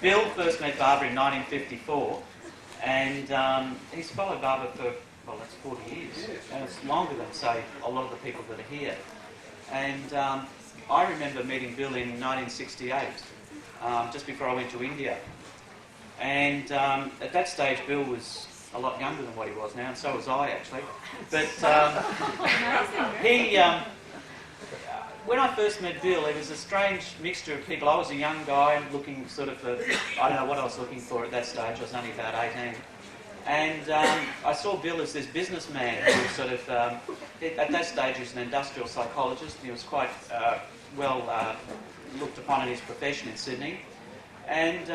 Bill first met Barbara in 1954, and he's followed Barbara for, well, that's 40 years, and it's longer than, say, a lot of the people that are here. And I remember meeting Bill in 1968, just before I went to India. And at that stage, Bill was a lot younger than what he was now, and so was I, actually. But when I first met Bill, it was a strange mixture of people. I was a young guy looking sort of for, I don't know what I was looking for at that stage. I was only about 18. And I saw Bill as this businessman who was sort of, at that stage he was an industrial psychologist. He was quite well looked upon in his profession in Sydney. And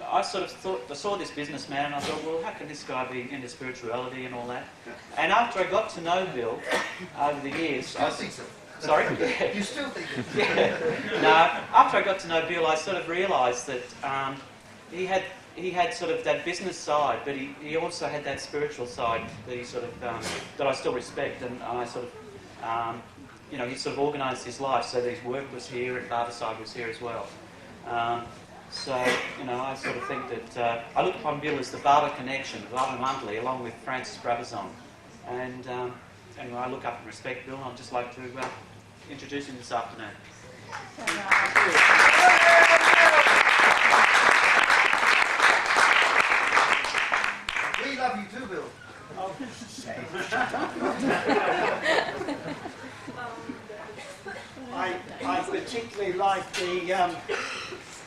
I sort of I saw this businessman and I thought, well, how can this guy be into spirituality and all that? And after I got to know Bill over the years... I think so. Sorry? You still think it? Yeah. No, after I got to know Bill, I sort of realised that he had sort of that business side, but he also had that spiritual side that he sort of that I still respect, and I sort of you know, he sort of organised his life so that his work was here and Avatars Abode was here as well. So you know, I sort of think that I look upon Bill as the Barber connection, Barber Monthly, along with Francis Brabazon, and anyway, I look up and respect Bill, and I'd just like to introduce him this afternoon. We love you too, Bill.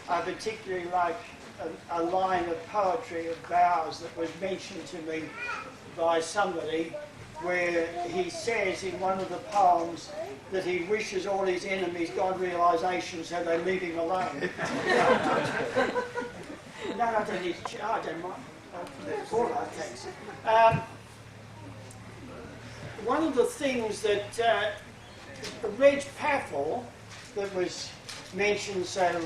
I particularly like a line of poetry of vows that was mentioned to me by somebody, where he says in one of the poems that he wishes all his enemies God realisation so they leave him alone. No, I don't need to. I don't mind. All right, thanks. One of the things that Reg Paffel, that was mentioned so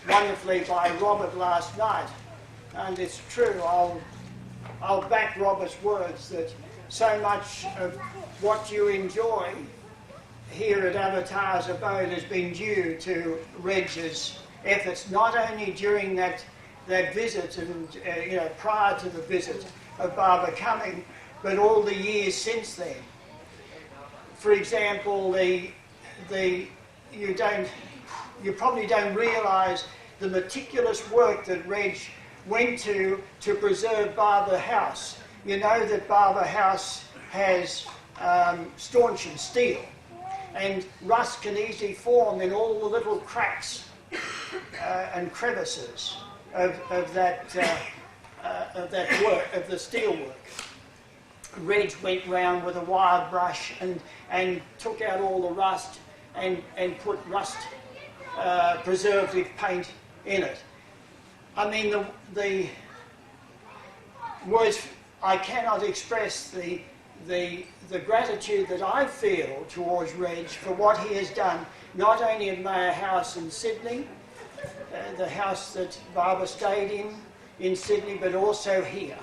wonderfully by Robert last night, and it's true, I'll back Robert's words that so much of what you enjoy here at Avatars Abode has been due to Reg's efforts, not only during that visit and you know, prior to the visit of Barbara coming, but all the years since then. For example, you probably don't realise the meticulous work that Reg went to preserve Barbara House. You know that Barbara House has staunching steel, and rust can easily form in all the little cracks and crevices of that work, of the steel work. Reg went round with a wire brush and took out all the rust and put rust preservative paint in it. I mean, the words, I cannot express the gratitude that I feel towards Reg for what he has done, not only at Mayor House in Sydney, the house that Barbara stayed in Sydney, but also here.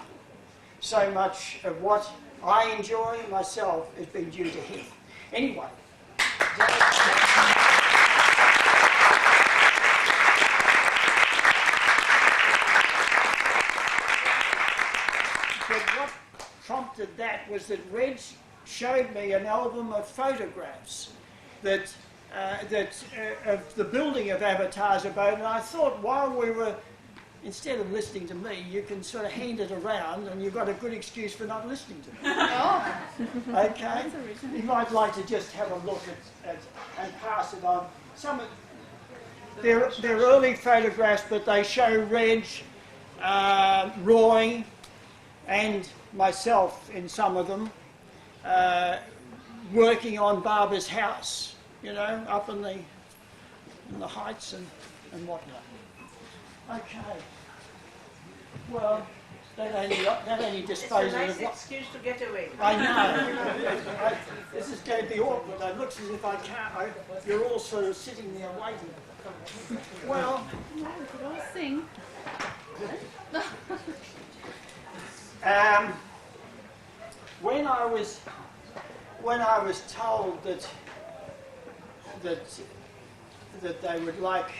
So much of what I enjoy myself has been due to him. Anyway. But what prompted that was that Reg showed me an album of photographs that of the building of Avatars Abode, and I thought while we were, instead of listening to me, you can sort of hand it around and you've got a good excuse for not listening to me. Oh. Okay? You might like to just have a look at and pass it on. They're early photographs, but they show Reg, Roy and myself in some of them working on Barbara's house, you know, up in the heights and whatnot. Okay. Well, that only disposes of what... It's a nice excuse to get away. I know. This is going to be awkward. It looks as if I can't... you're all sort of sitting there waiting. Well... No, we could all sing. When I was told that they would like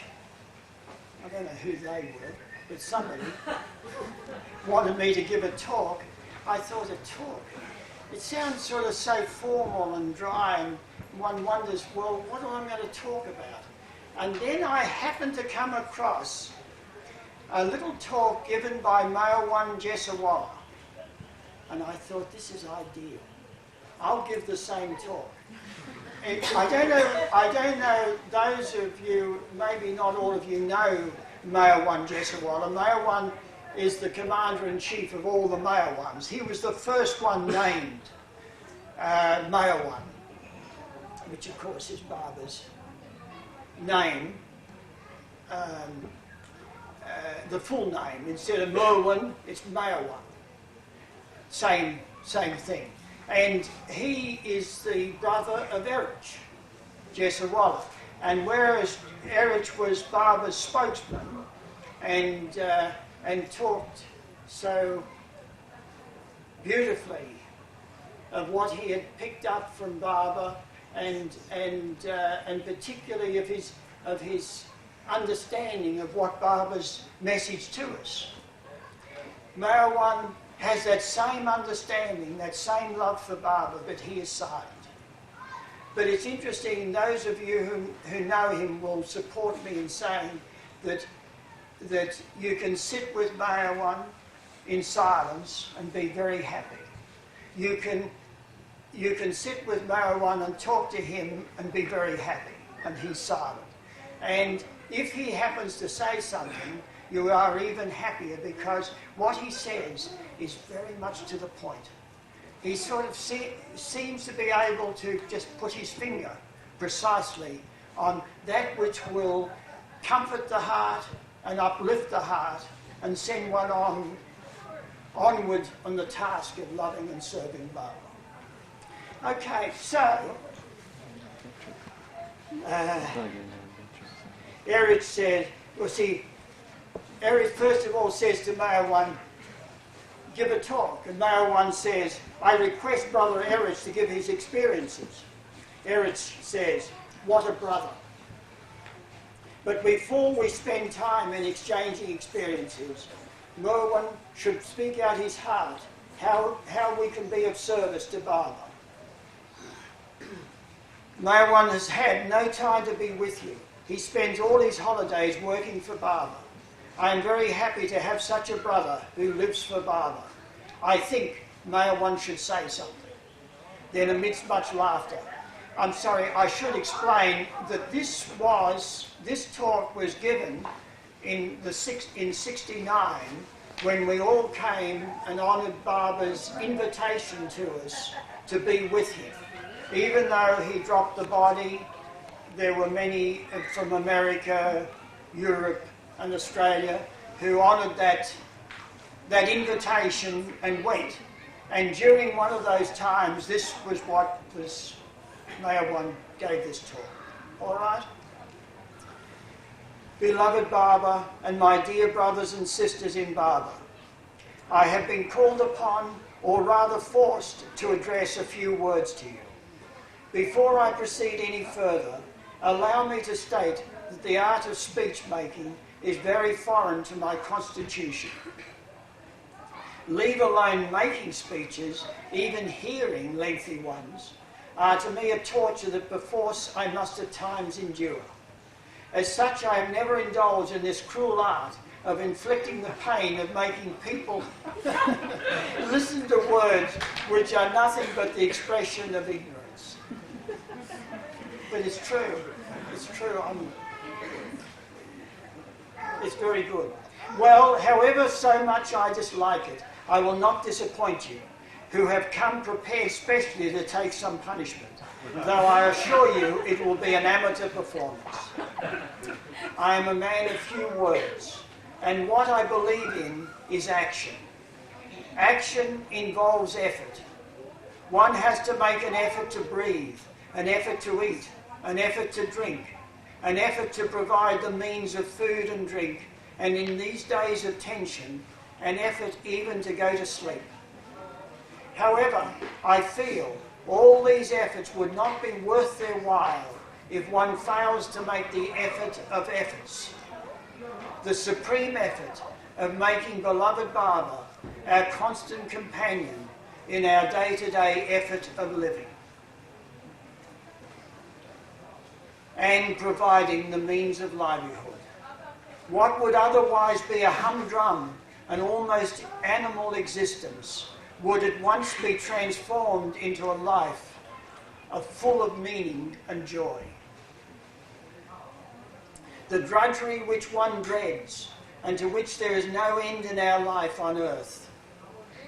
I don't know who they were, but somebody wanted me to give a talk. I thought, a talk? It sounds sort of so formal and dry, and one wonders, well, what am I going to talk about? And then I happened to come across a little talk given by Mayawan Jesawala. And I thought, this is ideal. I'll give the same talk. I don't know, those of you, maybe not all of you know Mayawan Jesawala. Mayawan is the commander-in-chief of all the Mayawans. He was the first one named Mayawan, which of course is Baba's name, the full name. Instead of Merwin, it's Mayawan. Same thing. And he is the brother of Erich Jesawala. And whereas Erich was Baba's spokesman and talked so beautifully of what he had picked up from Baba and particularly of his understanding of what Baba's message to us. Mayawan has that same understanding, that same love for Baba, but he is silent. But it's interesting, those of you who know him will support me in saying that you can sit with Mayawan in silence and be very happy. You can sit with Mayawan and talk to him and be very happy, and he's silent. And if he happens to say something, you are even happier because what he says is very much to the point. He sort of seems to be able to just put his finger precisely on that which will comfort the heart and uplift the heart and send one onward on the task of loving and serving Baba. Okay, so Erich said, well, see, Erich first of all says to Mayawan, give a talk. And Mayawan says, I request Brother Erich to give his experiences. Erich says, what a brother. But before we spend time in exchanging experiences, Merwin should speak out his heart, how we can be of service to Baba. Mayawan has had no time to be with you. He spends all his holidays working for Baba. I am very happy to have such a brother who lives for Baba. I think Mayawan should say something. Then amidst much laughter, I'm sorry, I should explain that this talk was given in 69 when we all came and honoured Baba's invitation to us to be with him. Even though he dropped the body, there were many from America, Europe and Australia who honoured that invitation and went. And during one of those times, this was what Mayawan gave this talk. All right? Beloved Baba and my dear brothers and sisters in Baba, I have been called upon, or rather forced, to address a few words to you. Before I proceed any further, allow me to state that the art of speech making is very foreign to my constitution. Leave alone making speeches, even hearing lengthy ones, are to me a torture that perforce I must at times endure. As such, I have never indulged in this cruel art of inflicting the pain of making people listen to words which are nothing but the expression of ignorance. But it's true. It's true. It's very good. Well, however so much I dislike it, I will not disappoint you, who have come prepared specially to take some punishment, though I assure you it will be an amateur performance. I am a man of few words, and what I believe in is action. Action involves effort. One has to make an effort to breathe, an effort to eat, an effort to drink, an effort to provide the means of food and drink, and in these days of tension, an effort even to go to sleep. However, I feel all these efforts would not be worth their while if one fails to make the effort of efforts. the supreme effort of making beloved Barbara our constant companion in our day-to-day effort of living, and providing the means of livelihood. What would otherwise be a humdrum and almost animal existence would at once be transformed into a life full of meaning and joy. The drudgery which one dreads and to which there is no end in our life on earth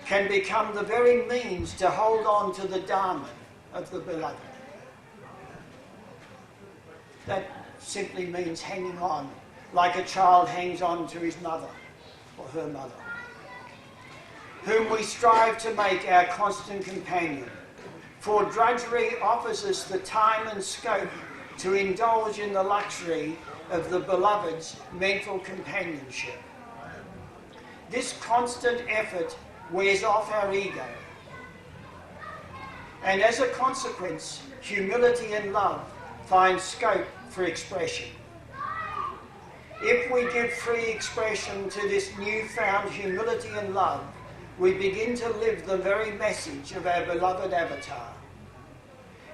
can become the very means to hold on to the Dharma of the beloved. That simply means hanging on, like a child hangs on to his mother or her mother, whom we strive to make our constant companion. For drudgery offers us the time and scope to indulge in the luxury of the beloved's mental companionship. This constant effort wears off our ego, and as a consequence, humility and love find scope for expression. If we give free expression to this newfound humility and love, we begin to live the very message of our beloved Avatar.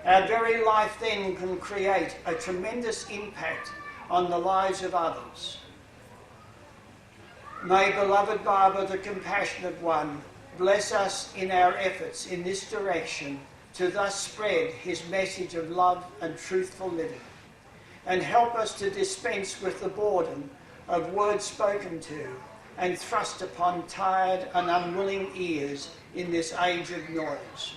Our very life then can create a tremendous impact on the lives of others. May beloved Baba, the Compassionate One, bless us in our efforts in this direction to thus spread his message of love and truthful living, and help us to dispense with the boredom of words spoken to and thrust upon tired and unwilling ears in this age of noise.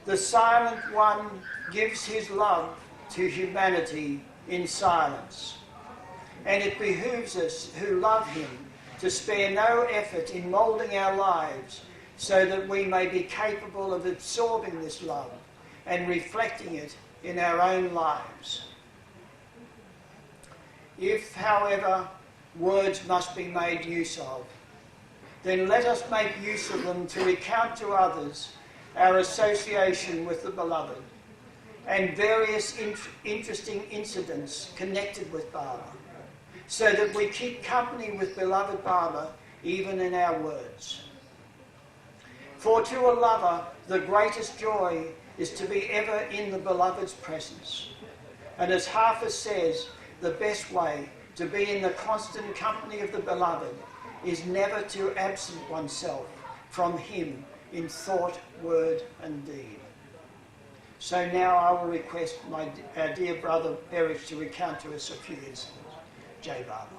The Silent One gives his love to humanity in silence, and it behooves us who love him to spare no effort in moulding our lives so that we may be capable of absorbing this love and reflecting it in our own lives. If, however, words must be made use of, then let us make use of them to recount to others our association with the Beloved and various interesting incidents connected with Baba, so that we keep company with beloved Baba even in our words. For to a lover, the greatest joy is to be ever in the Beloved's presence. And as Hafiz says, the best way to be in the constant company of the Beloved is never to absent oneself from him in thought, word and deed. So now I will request our dear brother Berich to recount to us a few incidents. Jai Baba.